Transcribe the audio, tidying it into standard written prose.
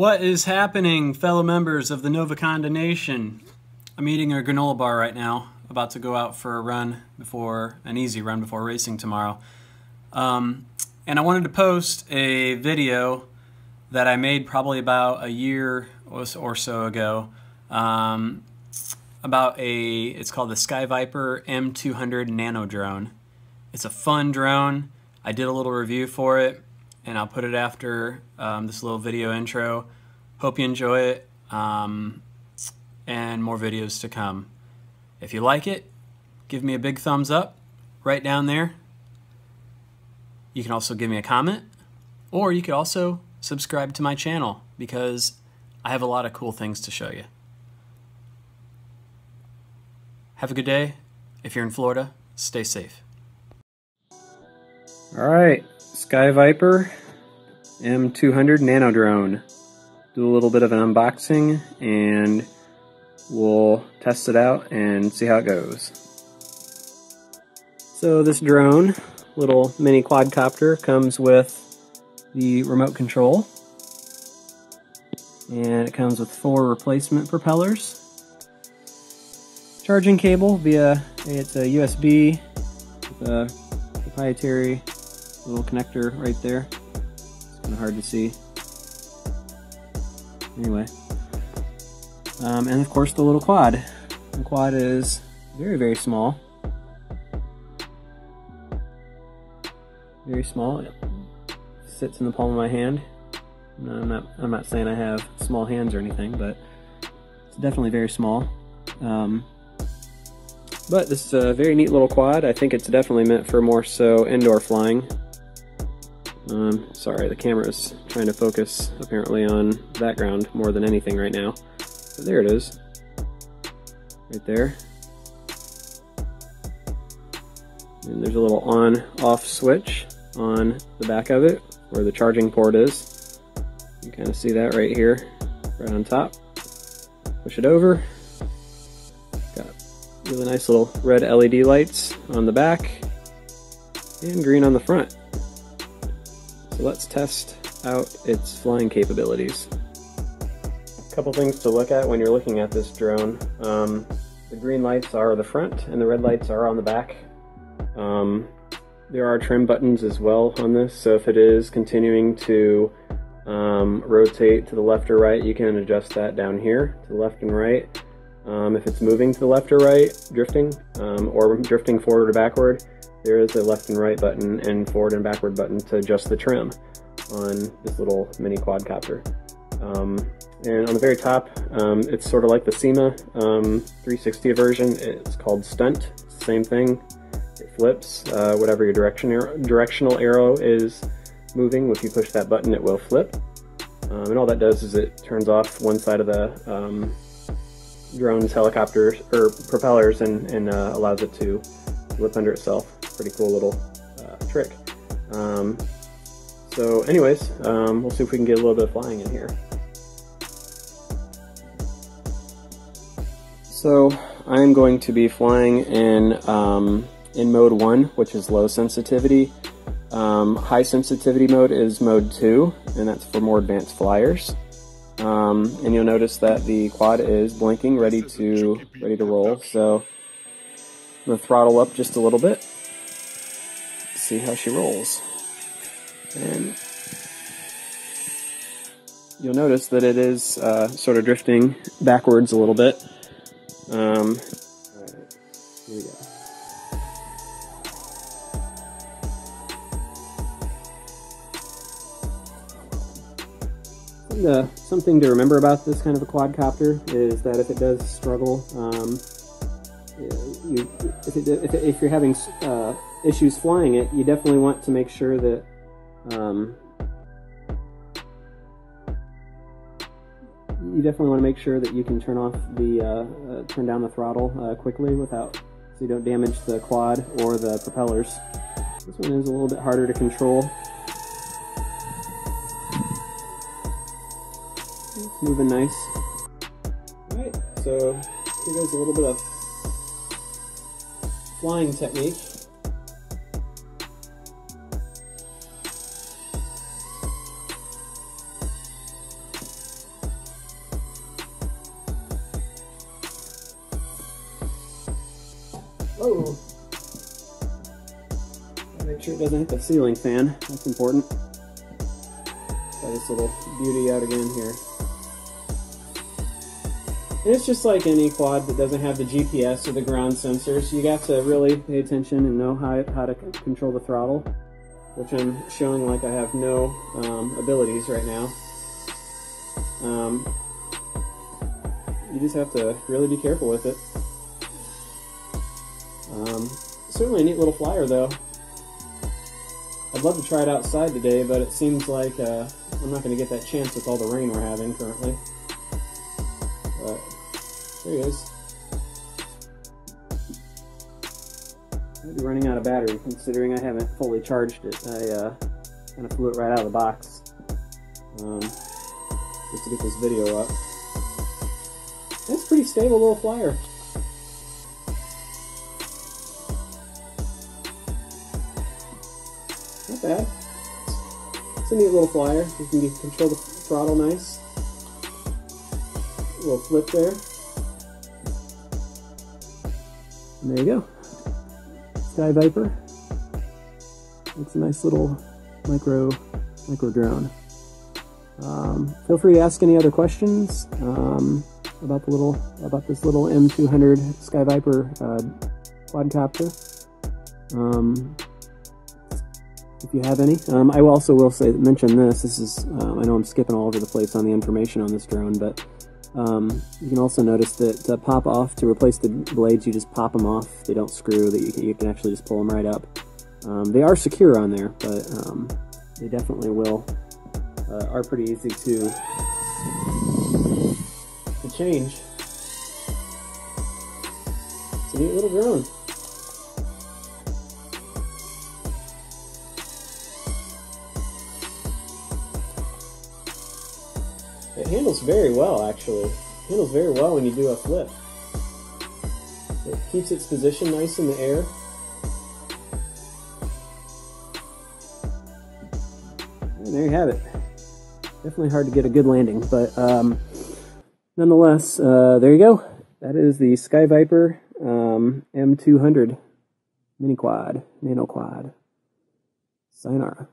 What is happening, fellow members of the Novaconda Nation? I'm eating a granola bar right now, about to go out for a run an easy run before racing tomorrow. And I wanted to post a video that I made probably about a year or so ago about it's called the Sky Viper M200 Nano drone. It's a fun drone. I did a little review for it, and I'll put it after this little video intro. Hope you enjoy it, and more videos to come. If you like it, give me a big thumbs up right down there. You can also give me a comment, or you could also subscribe to my channel because I have a lot of cool things to show you. Have a good day. If you're in Florida, stay safe. Alright, Sky Viper M200 Nano drone. Do a little bit of an unboxing and we'll test it out and see how it goes. So this drone, little mini quadcopter, comes with the remote control, and it comes with 4 replacement propellers. Charging cable via, it's a USB with a proprietary little connector right there. It's kind of hard to see. Anyway, and of course the little quad. The quad is very, very small. Very small. It sits in the palm of my hand. No, I'm not saying I have small hands or anything, but it's definitely very small. But this is a very neat little quad. I think it's definitely meant for more so indoor flying. Sorry, the camera is trying to focus apparently on background more than anything right now. But there it is. Right there. And there's a little on-off switch on the back of it where the charging port is. You can kind of see that right here, right on top. Push it over. Got really nice little red LED lights on the back and green on the front. So let's test out its flying capabilities. A couple things to look at when you're looking at this drone. The green lights are the front and the red lights are on the back. There are trim buttons as well on this, so if it is continuing to rotate to the left or right, you can adjust that down here to the left and right. If it's moving to the left or right, drifting, or drifting forward or backward, there is a left and right button and forward and backward button to adjust the trim on this little mini quadcopter. And on the very top, it's sort of like the SEMA 360 version. It's called Stunt. It's the same thing. It flips whatever your directional arrow is moving. If you push that button, it will flip. And all that does is it turns off one side of the drone's helicopters or propellers and allows it to flip under itself. Pretty cool little trick. So anyways, we'll see if we can get a little bit of flying in here. So I'm going to be flying in mode 1, which is low sensitivity. High sensitivity mode is mode 2, and that's for more advanced flyers. And you'll notice that the quad is blinking, ready to roll. So I'm going to throttle up just a little bit. See how she rolls. And you'll notice that it is sort of drifting backwards a little bit. Alright, here we go. Something to remember about this kind of a quadcopter is that if it does struggle, if you're having issues flying it, you definitely want to make sure that you can turn off the turn down the throttle quickly so you don't damage the quad or the propellers. This one is a little bit harder to control. It's moving nice. Alright, so here goes a little bit of flying technique. Oh! Make sure it doesn't hit the ceiling fan. That's important. Try this little beauty out again here. And it's just like any quad that doesn't have the GPS or the ground sensors. You got to really pay attention and know how to control the throttle, which I'm showing like I have no abilities right now. You just have to really be careful with it. Certainly a neat little flyer though. I'd love to try it outside today, but it seems like I'm not going to get that chance with all the rain we're having currently. But there he is. Might be running out of battery considering I haven't fully charged it. I kind of flew it right out of the box just to get this video up. It's a pretty stable little flyer. Not bad. It's a neat little flyer. You can control the throttle nice. A little flip there. And there you go. Sky Viper. It's a nice little micro drone. Feel free to ask any other questions about this little M200 Sky Viper quadcopter. If you have any. I also will mention this. This is I know I'm skipping all over the place on the information on this drone, but you can also notice that to pop off, to replace the blades, you just pop them off. They don't screw. That you can actually just pull them right up. They are secure on there, but they definitely are pretty easy to change. It's a neat little drone. It handles very well, actually. It handles very well when you do a flip. It keeps its position nice in the air. And there you have it. Definitely hard to get a good landing, but nonetheless, there you go. That is the Sky Viper M200 mini quad, nano quad. Sayonara.